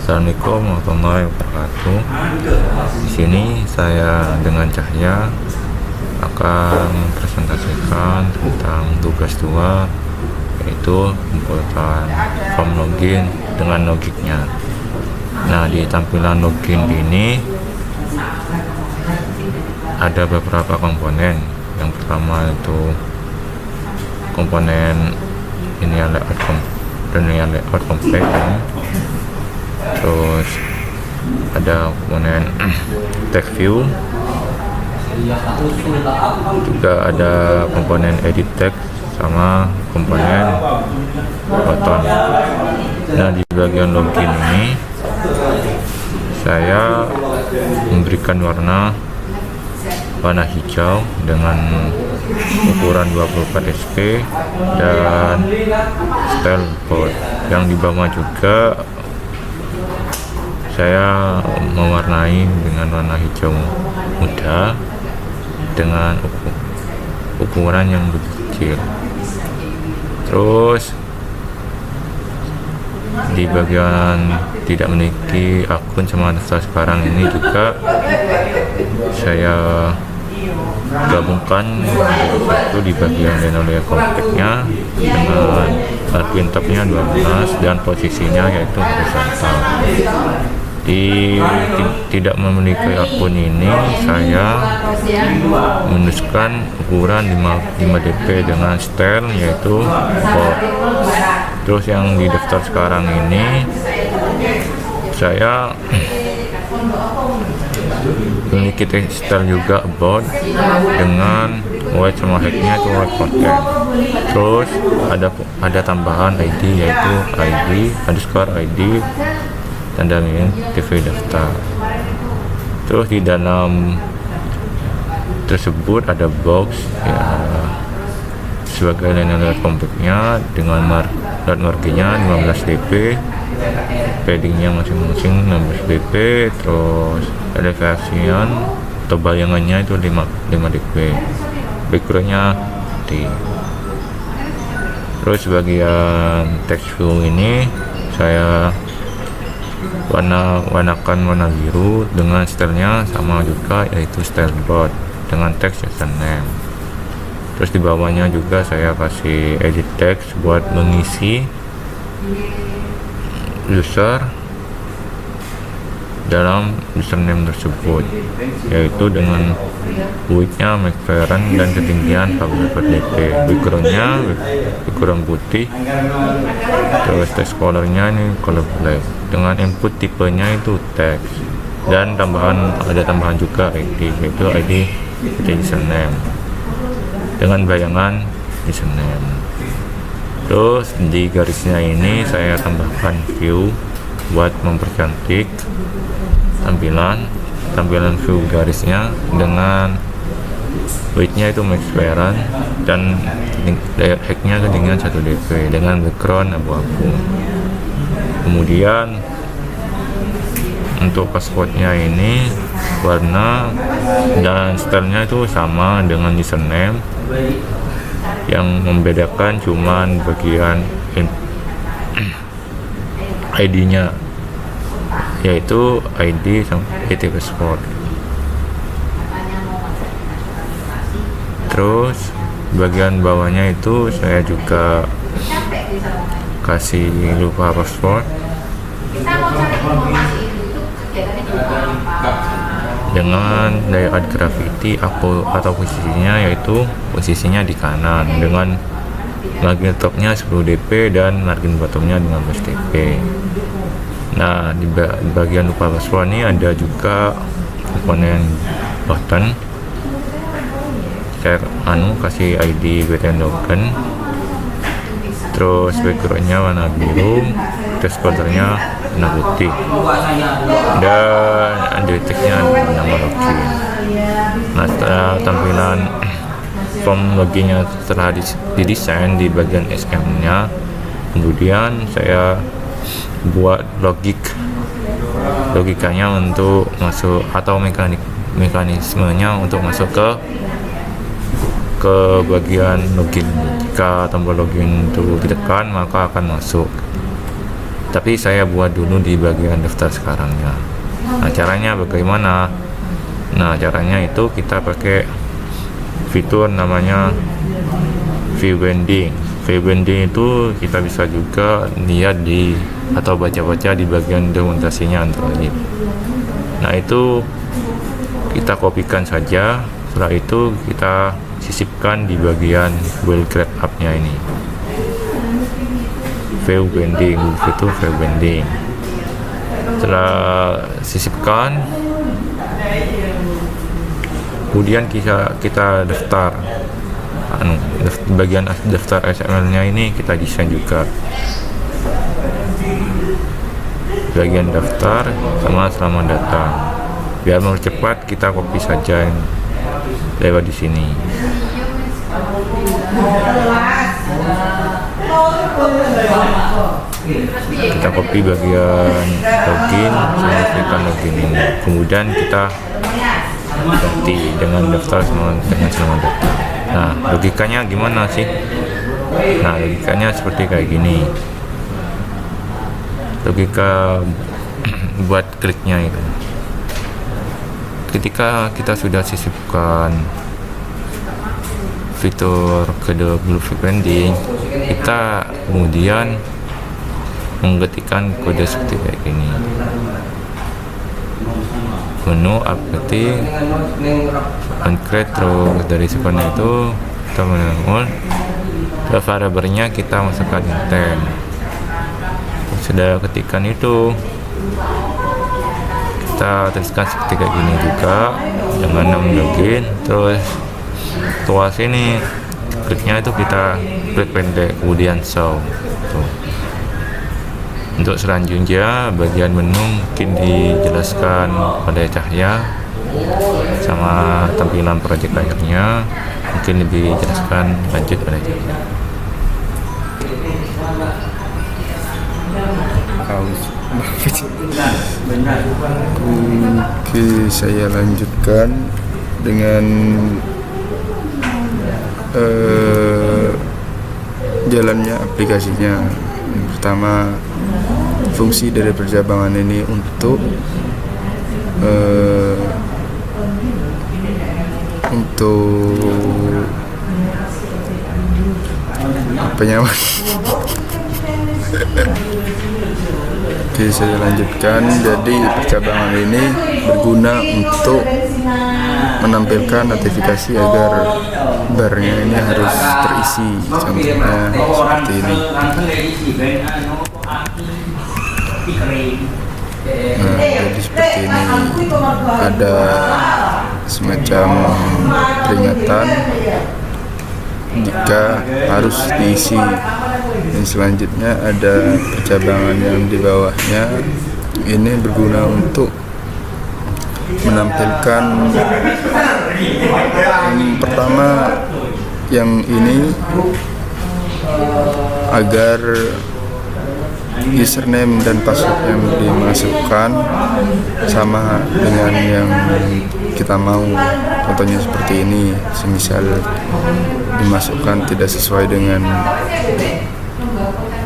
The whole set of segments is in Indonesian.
Assalamualaikum warahmatullahi wabarakatuh. Di sini saya dengan Cahya akan mempresentasikan tentang tugas 2, yaitu pembuatan form login dengan logiknya. Nah, di tampilan login ini ada beberapa komponen. Yang pertama itu komponen ini layout kompleks, terus ada komponen text view, juga ada komponen edit text sama komponen button. Nah, di bagian login ini saya memberikan warna hijau dengan ukuran 24 sp dan style bold. Yang di bawah juga saya mewarnai dengan warna hijau muda dengan ukuran yang lebih kecil. Terus di bagian tidak memiliki akun sama daftar sekarang ini juga saya gabungkan itu di bagian layer kompleksnya dengan margin topnya 12 dan posisinya yaitu horizontal. Tidak memiliki akun ini saya menuliskan ukuran 5 dp dengan style yaitu bold. Terus yang di daftar sekarang ini saya memiliki style juga about dengan white sama headnya itu white content. Terus ada tambahan ID yaitu ID tanda miring TV daftar. Terus di dalam tersebut ada box ya sebagai layer kompleksnya dengan marginnya 15 dp, paddingnya masing-masing 16 dp, terus elevation atau bayangannya itu 5 dp, backgroundnya D. Terus bagian text view ini saya warnakan warna biru dengan stylenya sama juga yaitu style bold dengan teks username. Terus di bawahnya juga saya kasih edit text buat mengisi user dalam username tersebut, yaitu dengan width-nya McFarlane dan ketinggian 14 dp, background putih, terus text colornya ini color black dengan input tipenya itu text, dan ada tambahan juga ID yaitu ID username dengan bayangan username. Terus di garisnya ini saya tambahkan view buat mempercantik tampilan view garisnya dengan width-nya itu McFarlane dan height-nya ketinggian 1 dp dengan background abu-abu. Kemudian untuk passwordnya ini warna dan stylenya itu sama dengan username, yang membedakan cuman bagian ID-nya yaitu ID sama IT password. Terus bagian bawahnya itu saya juga kasih lupa password dengan layout graffiti atau posisinya di kanan dengan margin topnya 10 dp dan margin bottomnya 15 dp. Nah, di bagian lupa password ini ada juga komponen button. Saya kasih ID button token, terus backgroundnya warna biru, text colornya warna putih, dan deteknya nama login. Nah, setelah tampilan form loginnya setelah didesain di bagian SM nya, kemudian saya buat logikanya untuk masuk atau mekanismenya untuk masuk ke bagian login. Jika tombol login itu ditekan maka akan masuk. tapi saya buat dulu di bagian daftar sekarangnya. Nah, caranya bagaimana? Nah, caranya itu kita pakai fitur namanya view binding. View binding itu kita bisa juga lihat di atau baca-baca di bagian dokumentasinya Android. Nah, itu kita kopikan saja. Setelah itu kita sisipkan di bagian Google Grab App-nya ini. View binding, itu view binding. Setelah sisipkan, kemudian kita daftar bagian daftar XML-nya ini kita desain juga. Bagian daftar sama selamat datang. Biar mempercepat kita copy saja lewat di sini. Kita copy bagian login sama tekan login ini. Kemudian kita ganti dengan daftar dengan selamat datang. Nah, logikanya gimana sih? Nah, logikanya seperti kayak gini. Logika buat kliknya itu. Ketika kita sudah sisipkan fitur kode Blue Branding, kita kemudian mengetikkan kode seperti kayak gini. Menu updating uncreate, terus dari seperti itu kita menunggu ke variabelnya, kita masukkan intent. Sudah ketikkan itu, kita tuliskan seperti kayak gini juga dengan nama login. Terus tuas ini kliknya itu kita klik pendek kemudian show tuh. Untuk selanjutnya bagian menu mungkin dijelaskan pada cahaya sama tampilan project layarnya, mungkin lebih jelaskan lanjut pada cahaya. Oke, saya lanjutkan dengan jalannya aplikasinya. Yang pertama, fungsi dari percabangan ini untuk penyaman. Oke, saya lanjutkan. Jadi percabangan ini berguna untuk menampilkan notifikasi agar barnya ini harus terisi. Contohnya seperti ini. Nah, jadi seperti ini, ada semacam peringatan jika harus diisi. Dan selanjutnya ada percabangan yang di bawahnya. Ini berguna untuk menampilkan yang pertama, yang ini agar username dan password yang dimasukkan sama dengan yang kita mau. Contohnya seperti ini, semisal dimasukkan tidak sesuai dengan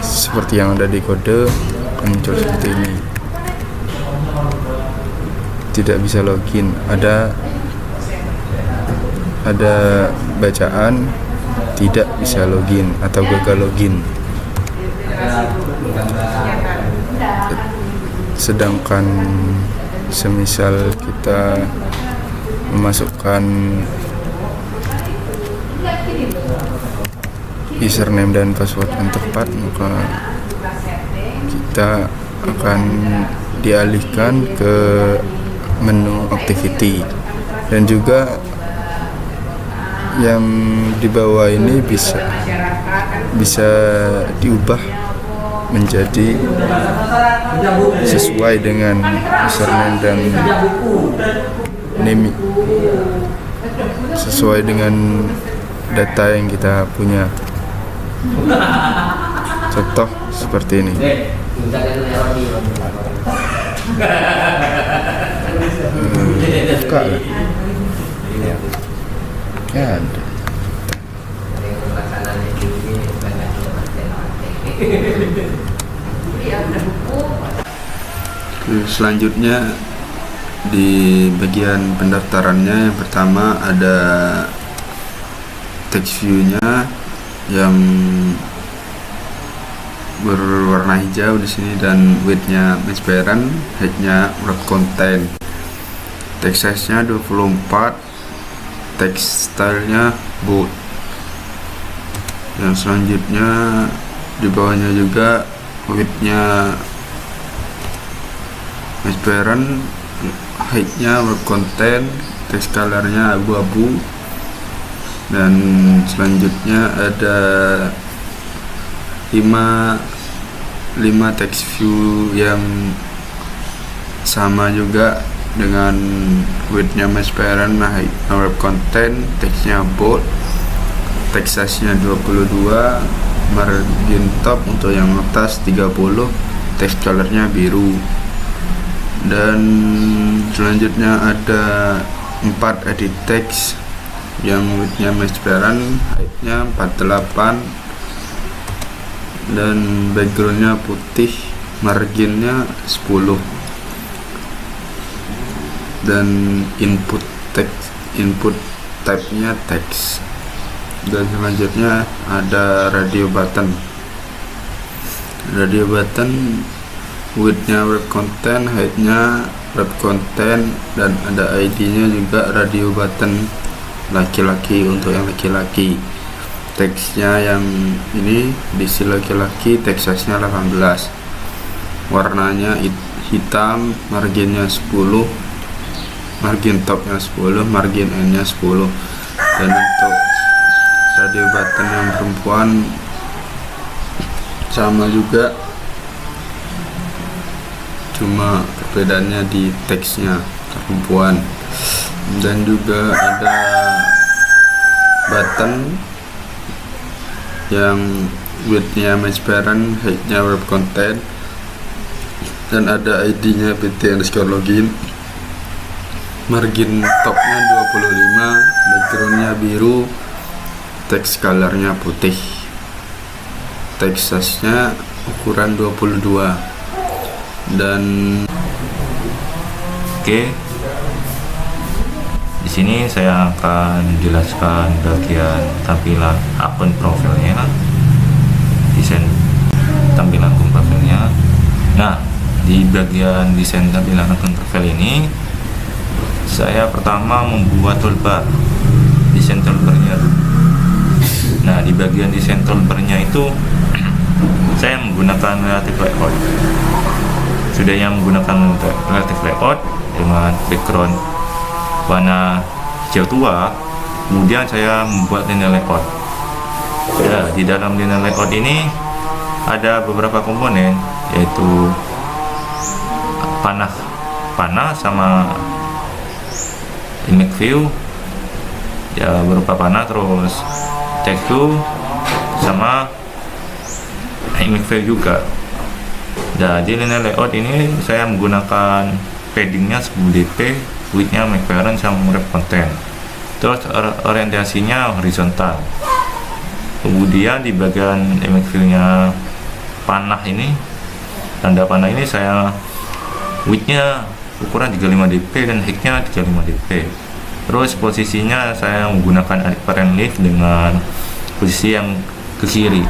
seperti yang ada di kode, akan muncul seperti ini, tidak bisa login. Ada bacaan tidak bisa login atau gagal login. Sedangkan semisal kita memasukkan username dan password yang tepat, maka kita akan dialihkan ke menu activity. Dan juga yang di bawah ini bisa diubah menjadi sesuai dengan username dan name, sesuai dengan data yang kita punya. Contoh seperti ini. Buka lah. Ya ada. Selanjutnya di bagian pendaftarannya yang pertama ada text view-nya yang berwarna hijau di sini, dan width-nya transparent, height-nya wrap content, text size-nya 24, text style-nya bold. Yang selanjutnya di bawahnya juga width-nya transparent, height-nya wrap content, text color-nya abu-abu. Dan selanjutnya ada 5 text view yang sama juga dengan width-nya transparent, height-nya wrap content, text-nya bold, text size-nya 22, margin top untuk yang atas 30, text color-nya biru. Dan selanjutnya ada 4 edit text yang width-nya transparent, height-nya 48, dan background-nya putih, margin-nya 10, dan input type-nya text. Dan selanjutnya ada radio button width-nya wrap content, height-nya wrap content, dan ada ID-nya juga radio button laki-laki untuk yang laki-laki. Teksnya yang ini diisi laki-laki, text size-nya 18, warnanya hitam, marginnya 10, margin topnya 10, margin end-nya 10. Dan untuk radio button yang perempuan sama juga, cuma perbedaannya di teksnya perempuan. Dan juga ada button yang width-nya transparent, height-nya wrap content, dan ada ID-nya pt_login, margin topnya 25, background-nya biru, text color-nya putih, text size-nya ukuran 22. Dan Oke, di sini saya akan jelaskan bagian tampilan akun profilnya, desain tampilan akun profilnya. Nah, di bagian desain tampilan akun profil ini, saya pertama membuat toolbar, desain toolbarnya. Nah, di bagian desain toolbarnya itu saya menggunakan relative layout. Sudahnya menggunakan relative layout dengan background warna hijau tua, kemudian saya membuat linear layout. Ya, di dalam linear layout ini ada beberapa komponen, yaitu panah sama image view, ya berupa panah, terus text view sama image view juga. Nah, di linear layout ini saya menggunakan paddingnya 10 dp, width-nya transparent sama wrap content. Terus orientasinya horizontal. Kemudian di bagian image view-nya panah ini, tanda panah ini saya width-nya ukuran 35 dp dan height-nya 35 dp. Terus posisinya saya menggunakan parent leaf dengan posisi yang ke kiri.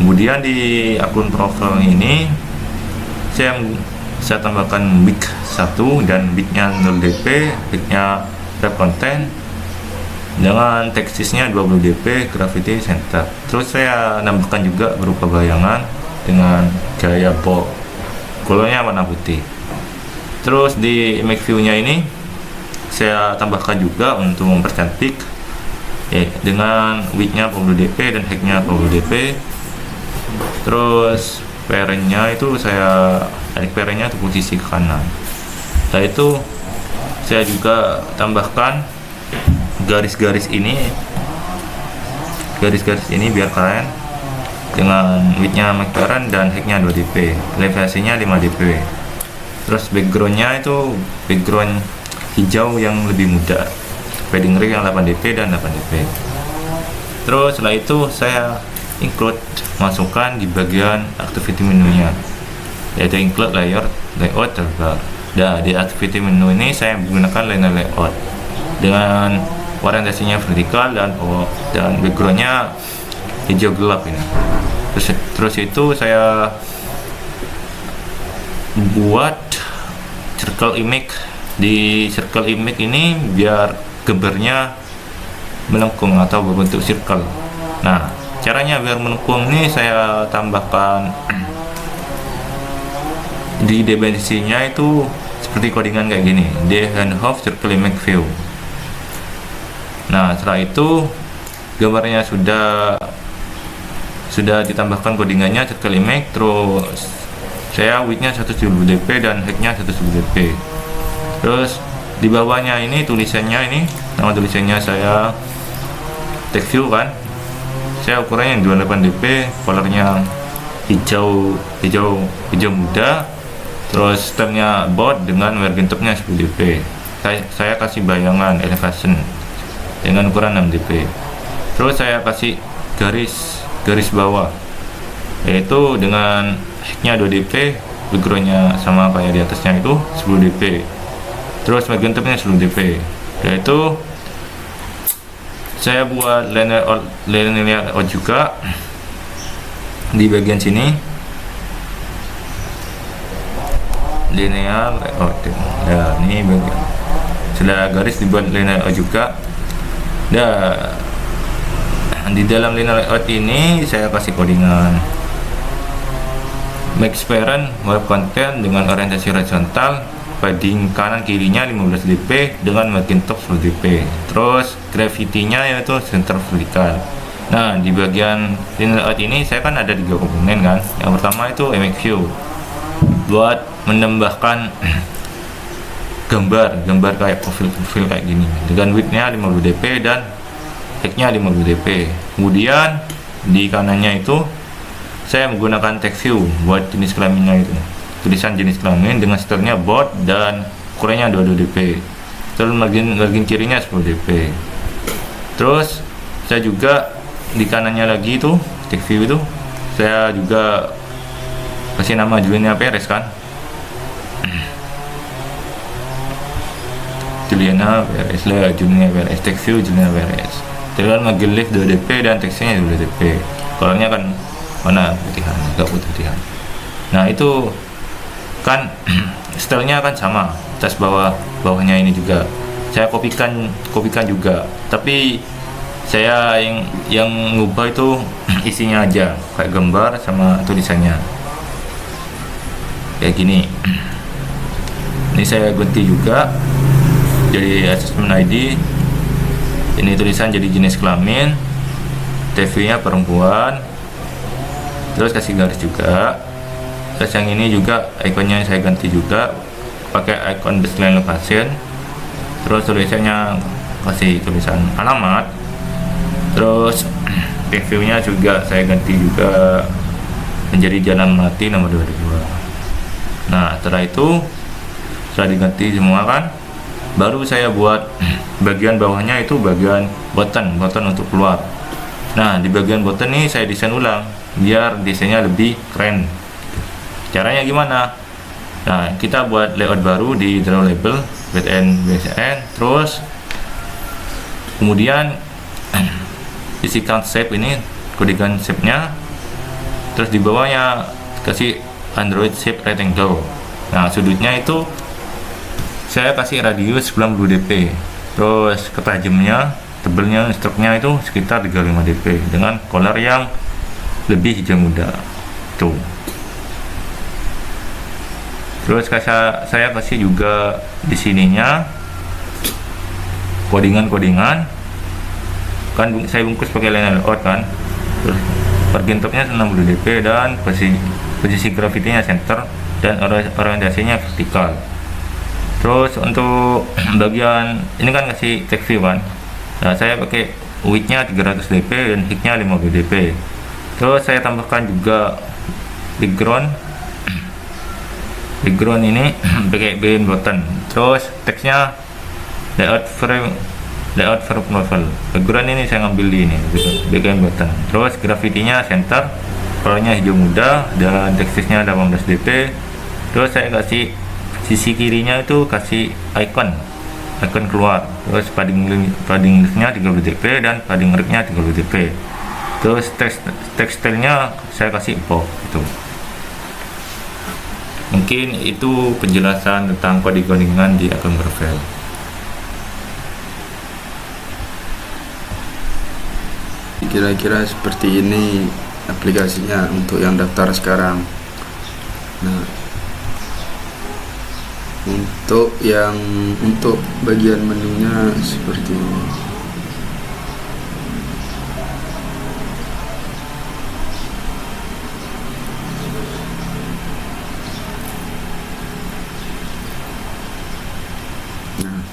Kemudian di akun profil ini saya tambahkan big 1 dan big-nya 0 dp, big-nya wrap content dengan tekstisnya 20 dp, gravity center. Terus saya nambahkan juga berupa bayangan dengan gaya bold, colornya warna putih. Terus di image view-nya ini saya tambahkan juga untuk mempercantik, dengan width-nya 40 dp dan height-nya 40 dp. Terus parent-nya itu saya adik parent-nya untuk posisi ke kanan. Setelah itu saya juga tambahkan garis-garis ini biar keren, dengan width-nya transparent dan height-nya 2 dp, elevasinya 5 dp. Terus background-nya itu background hijau yang lebih muda, padding ring yang 8 dp dan 8 dp. Terus setelah itu saya include, masukkan di bagian activity menunya. yaitu include layout toolbar. Dan di activity menu ini saya menggunakan linear layout dengan orientasinya vertikal dan backgroundnya hijau gelap ini. Terus itu saya buat circle image. Di circle image ini biar gambarnya melengkung atau berbentuk circle. Nah, caranya biar melengkung ini saya tambahkan di dimensinya itu seperti codingan kayak gini, D&Hoff circle image view. Nah, setelah itu gambarnya sudah ditambahkan codingannya circle image, terus saya widthnya 170 dp dan height-nya 170 dp. Terus di bawahnya ini tulisannya, ini nama tulisannya saya text view kan, saya ukurannya 28 dp, colornya hijau muda, terus stylenya bold dengan margin topnya 10 dp. Saya kasih bayangan elevation dengan ukuran 6 dp. Terus saya kasih garis bawah, yaitu dengan height-nya 2 dp, background-nya sama kayak di atasnya itu 10 dp. Terus margin topnya 10 dp, yaitu saya buat linear layout juga di bagian sini, linear layout. Ya, ini bagian sudah garis dibuat linear layout juga. Di dalam linear layout ini saya kasih codingan max parent web content dengan orientasi horizontal, padding kanan kirinya 15 dp dengan margin top 10 dp. Terus gravity-nya yaitu center vertikal. Nah, di bagian linear layout ini saya kan ada 3 komponen kan. Yang pertama itu image view buat menambahkan gambar kayak profil kayak gini dengan width-nya 50 dp dan height-nya 50 dp. Kemudian di kanannya itu saya menggunakan text view buat jenis kelaminnya itu, tulisan jenis kelamin dengan stylenya bold dan ukurannya 22 dp. Terus margin kirinya 10 dp. Terus saya juga di kanannya lagi itu text view itu saya juga kasih nama Juliana Perez kan, Juliana Perez lah, Juliana Perez, text view Juliana Perez. Terus margin left 2 dp dan teksnya 2 dp. Colornya kan warna putihan, agak putihan. Nah, itu kan stylenya kan sama, atas bawahnya ini juga saya kopikan juga, tapi saya yang ngubah itu isinya aja kayak gambar sama tulisannya kayak gini. Ini saya ganti juga jadi assessment ID, ini tulisan jadi jenis kelamin, TV nya perempuan, terus kasih garis juga. Terus yang ini juga ikonnya saya ganti juga pakai ikon baseline location. Terus tulisannya kasih tulisan alamat. Terus review nya juga saya ganti juga menjadi Jalan Melati nomor 22. Nah, setelah itu setelah diganti semua kan, baru saya buat bagian bawahnya itu bagian button untuk keluar. Nah, di bagian button ini saya desain ulang biar desainnya lebih keren. Caranya gimana? Nah, kita buat layout baru di draw label BSN, terus kemudian isikan shape ini, kodikan shape-nya, terus di bawahnya kasih Android shape rectangle. Nah, sudutnya itu saya kasih radius 90 dp, terus ketajamnya, tebelnya, struknya itu sekitar 35 dp dengan color yang lebih hijau muda tuh. Terus saya kasih juga di sininya codingan kan, saya bungkus pakai linear layout kan. Terus margin topnya 60 dp dan posisi gravity-nya center dan orientasinya vertikal. Terus untuk bagian ini kan kasih text view kan. Nah, saya pakai width-nya 300 dp dan height-nya 50 dp. Terus saya tambahkan juga background ini pakai background button. Terus teksnya layout frame novel. Background ini saya ngambil di ini background button. Terus gravity-nya center colornya hijau muda dan teksturnya 18 dp. Terus saya kasih sisi kirinya itu kasih icon keluar. Terus padding leafnya 30 dp dan padding rignya 30 dp. Terus tekstilnya saya kasih empok gitu. Mungkin itu penjelasan tentang coding-codingan di akun Marvel. Kira-kira seperti ini aplikasinya untuk yang daftar sekarang. Nah, untuk bagian menunya seperti ini. Nah,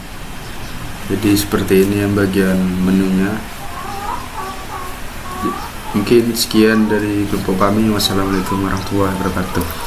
jadi seperti ini yang bagian menunya. Mungkin sekian dari kelompok kami. Wassalamualaikum warahmatullahi wabarakatuh.